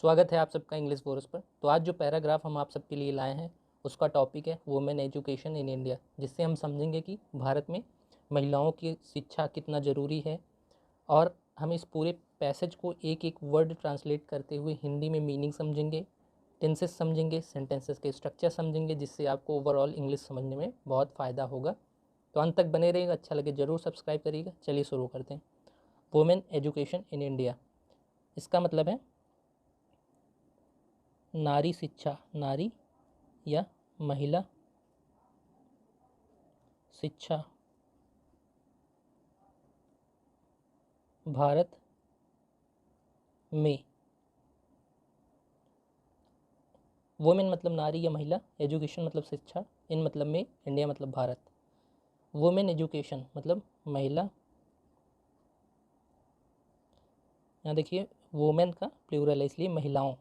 स्वागत है आप सबका इंग्लिश कोर्स पर। तो आज जो पैराग्राफ हम आप सबके लिए लाए हैं उसका टॉपिक है वुमेन एजुकेशन इन इंडिया, जिससे हम समझेंगे कि भारत में महिलाओं की शिक्षा कितना ज़रूरी है। और हम इस पूरे पैसेज को एक एक वर्ड ट्रांसलेट करते हुए हिंदी में मीनिंग समझेंगे, टेंसेस समझेंगे, सेंटेंसेस के स्ट्रक्चर समझेंगे, जिससे आपको ओवरऑल इंग्लिश समझने में बहुत फ़ायदा होगा। तो अंत तक बने रहिएगा, अच्छा लगे ज़रूर सब्सक्राइब करिएगा। चलिए शुरू करते हैं। वुमेन एजुकेशन इन इंडिया, इसका मतलब है नारी शिक्षा, नारी या महिला शिक्षा भारत में। वुमेन मतलब नारी या महिला, एजुकेशन मतलब शिक्षा, इन मतलब में, इंडिया मतलब भारत। वुमेन एजुकेशन मतलब महिला, यहाँ देखिए वुमेन का प्लूरल है इसलिए महिलाओं।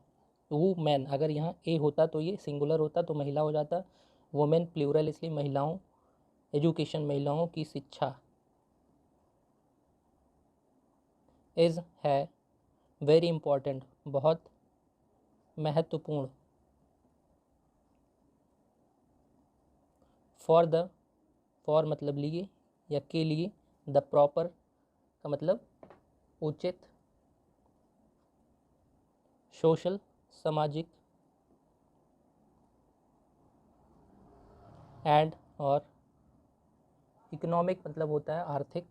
वुमेन अगर यहाँ ए होता तो ये सिंगुलर होता तो महिला हो जाता। वुमेन प्लूरल इसलिए महिलाओं, एजुकेशन महिलाओं की शिक्षा, इज़ है वेरी इम्पॉर्टेंट बहुत महत्वपूर्ण, फॉर मतलब लिए या के लिए, द प्रॉपर का मतलब उचित, सोशल सामाजिक, एंड और इकोनॉमिक मतलब होता है आर्थिक,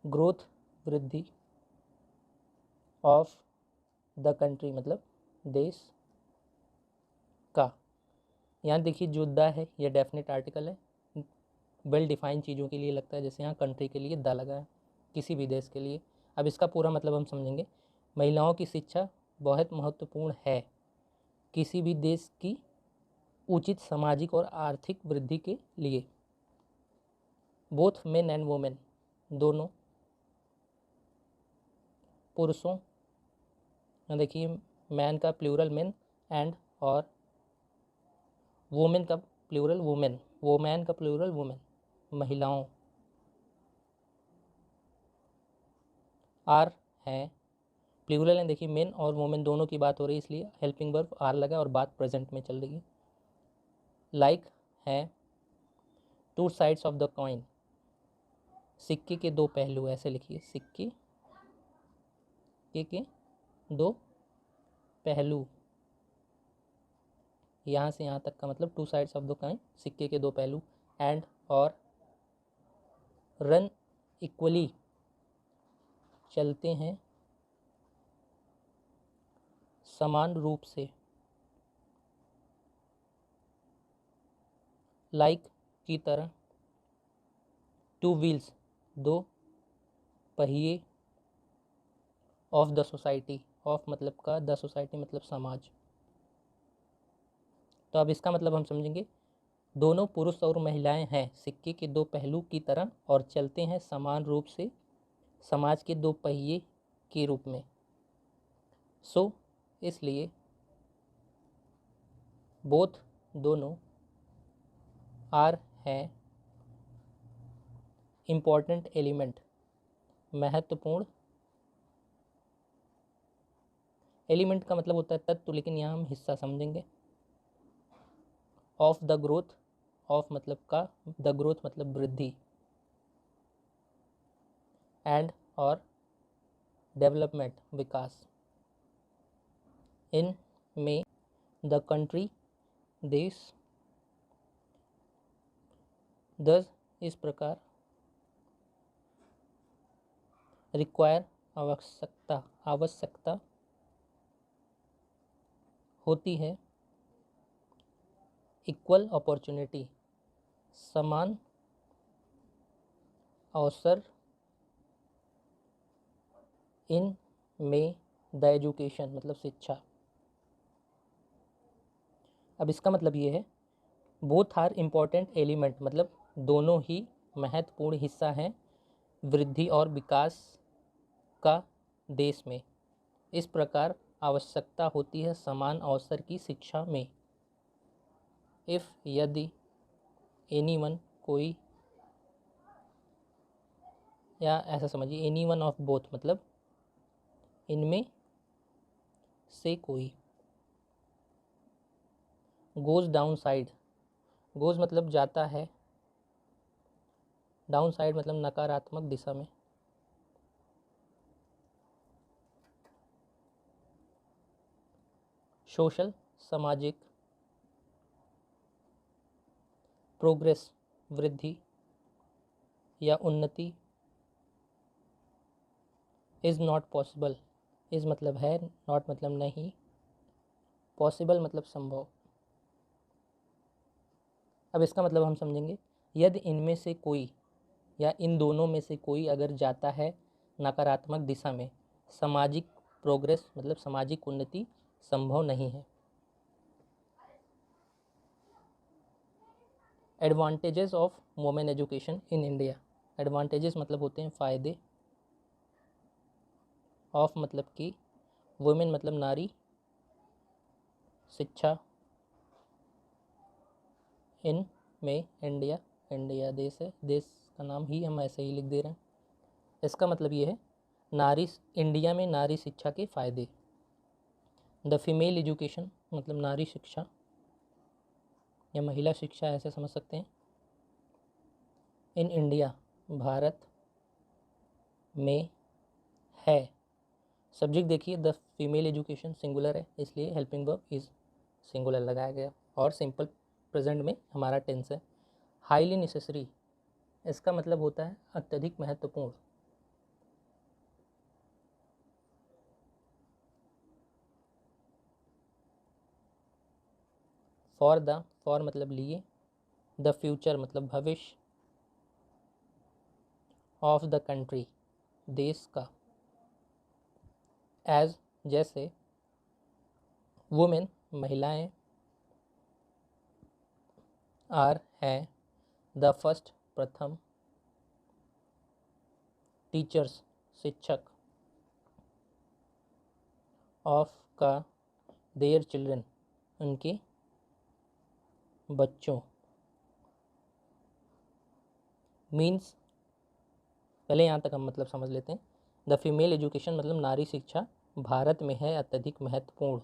ग्रोथ वृद्धि, ऑफ द कंट्री मतलब देश का। यहाँ देखिए जो द है यह डेफिनेट आर्टिकल है, वेल डिफाइन चीज़ों के लिए लगता है, जैसे यहाँ कंट्री के लिए द लगा है, किसी भी देश के लिए। अब इसका पूरा मतलब हम समझेंगे। महिलाओं की शिक्षा बहुत महत्वपूर्ण है किसी भी देश की उचित सामाजिक और आर्थिक वृद्धि के लिए। बोथ मेन एंड वुमेन, दोनों पुरुषों, यहाँ देखिए मैन का प्लूरल मेन, एंड और वुमेन का प्लूरल वुमेन, वुमेन का प्लूरल वुमेन, महिलाओं, आर हैं प्लूरल है। देखिए मेन और वुमेन दोनों की बात हो रही है इसलिए हेल्पिंग वर्ब आर लगा और बात प्रेजेंट में चल रही है। लाइक है two sides of the coin, सिक्के के दो पहलू, ऐसे लिखिए सिक्के के दो पहलू, यहाँ से यहाँ तक का मतलब two sides of the coin, सिक्के के दो पहलू, एंड और रन इक्वली चलते हैं समान रूप से, लाइक की तरह, टू व्हील्स दो पहिए, ऑफ द सोसाइटी, ऑफ मतलब का, द सोसाइटी मतलब समाज। तो अब इसका मतलब हम समझेंगे, दोनों पुरुष और महिलाएं हैं सिक्के के दो पहलू की तरह और चलते हैं समान रूप से समाज के दो पहिए के रूप में। सो इसलिए बोथ दोनों, आर है इम्पॉर्टेंट एलिमेंट महत्वपूर्ण, एलिमेंट का मतलब होता है तत्व, लेकिन यहाँ हम हिस्सा समझेंगे। ऑफ द ग्रोथ, ऑफ मतलब का, द ग्रोथ मतलब वृद्धि, एंड और डेवलपमेंट विकास, इन में द कंट्री देश, दस इस प्रकार, रिक्वायर आवश्यकता होती है, इक्वल अपॉर्चुनिटी समान अवसर, इन में द एजुकेशन मतलब शिक्षा। अब इसका मतलब ये है, बोथ आर इम्पॉर्टेंट एलिमेंट मतलब दोनों ही महत्वपूर्ण हिस्सा हैं वृद्धि और विकास का देश में। इस प्रकार आवश्यकता होती है समान अवसर की शिक्षा में। इफ़ यदि, एनीवन कोई, या ऐसा समझिए एनीवन ऑफ बोथ मतलब इनमें से कोई। गोज डाउन साइड, गोज मतलब जाता है, डाउन साइड मतलब नकारात्मक दिशा में। सोशल सामाजिक, प्रोग्रेस वृद्धि या उन्नति, इज़ नॉट पॉसिबल, इज़ मतलब है, नॉट मतलब नहीं, पॉसिबल मतलब संभव। अब इसका मतलब हम समझेंगे, यदि इनमें से कोई या इन दोनों में से कोई अगर जाता है नकारात्मक दिशा में, सामाजिक प्रोग्रेस मतलब सामाजिक उन्नति संभव नहीं है। Advantages of women education in India, advantages मतलब होते हैं फ़ायदे, ऑफ मतलब कि, वुमेन मतलब नारी, शिक्षा, इन में इंडिया, इंडिया देश है, देश का नाम ही हम ऐसे ही लिख दे रहे हैं। इसका मतलब ये है नारी, इंडिया में नारी शिक्षा के फ़ायदे। द फीमेल एजुकेशन मतलब नारी शिक्षा या महिला शिक्षा ऐसे समझ सकते हैं। इन इंडिया भारत में है, सब्जेक्ट देखिए द फीमेल एजुकेशन सिंगुलर है इसलिए हेल्पिंग वर्ब इज़ सिंगुलर लगाया गया, और सिंपल प्रेजेंट में हमारा टेंस है। हाईली नेसेसरी, इसका मतलब होता है अत्यधिक महत्वपूर्ण। फॉर द, फॉर मतलब लिए, द फ्यूचर मतलब भविष्य, ऑफ द कंट्री देश का, एज जैसे, वुमेन महिलाएं, आर हैं, द फर्स्ट प्रथम, टीचर्स शिक्षक, ऑफ का, देयर चिल्ड्रन उनके बच्चों। मीन्स, पहले यहाँ तक हम मतलब समझ लेते हैं। द फीमेल एजुकेशन मतलब नारी शिक्षा भारत में है अत्यधिक महत्वपूर्ण,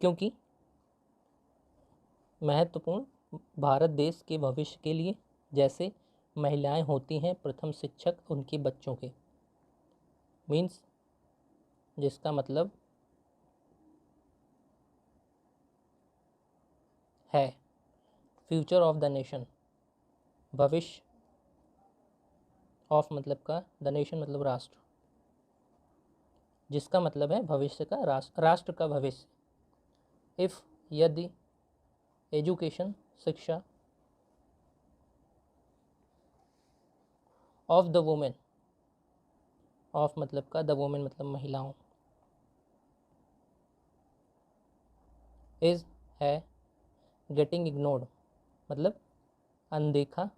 क्योंकि महत्वपूर्ण भारत देश के भविष्य के लिए, जैसे महिलाएं होती हैं प्रथम शिक्षक उनके बच्चों के। मीन्स, जिसका मतलब है फ्यूचर ऑफ द नेशन, भविष्य, ऑफ मतलब का, द नेशन मतलब राष्ट्र, जिसका मतलब है भविष्य का राष्ट्र, राष्ट्र का भविष्य। इफ़ यदि, एजुकेशन शिक्षा, ऑफ द वुमेन, ऑफ मतलब का, द वुमेन मतलब महिलाओं, इज़ है, गेटिंग इग्नोर्ड मतलब अनदेखा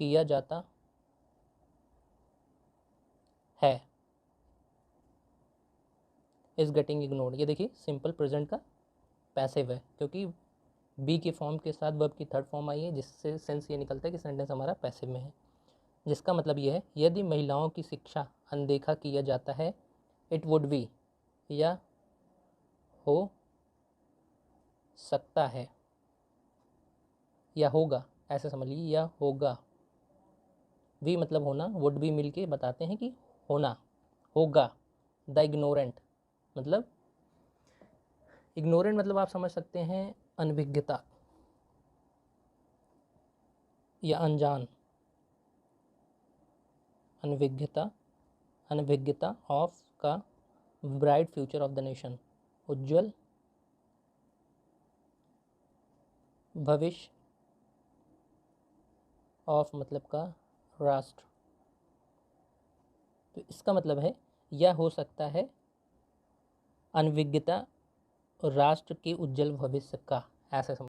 किया जाता है, इज़ गेटिंग इग्नोर्ड। ये देखिए सिंपल प्रेजेंट का पैसिव है, क्योंकि बी के फॉर्म के साथ वर्ब की थर्ड फॉर्म आई है, जिससे सेंस ये निकलता है कि सेंटेंस हमारा पैसिव में है। जिसका मतलब ये है, यदि महिलाओं की शिक्षा अनदेखा किया जाता है, इट वुड बी या हो सकता है या होगा, ऐसे समझ लीजिए, या होगा। वी मतलब होना, वुड बी मिल के बताते हैं कि होना, होगा। द इग्नोरेंट मतलब, इग्नोरेंट मतलब आप समझ सकते हैं अनभिज्ञता या अनजान, अनभिज्ञता, अनभिज्ञता, ऑफ का, bright future of the nation उज्जवल भविष्य, ऑफ मतलब का राष्ट्र। तो इसका मतलब है यह हो सकता है अनभिज्ञता राष्ट्र के उज्जवल भविष्य का, ऐसा समझ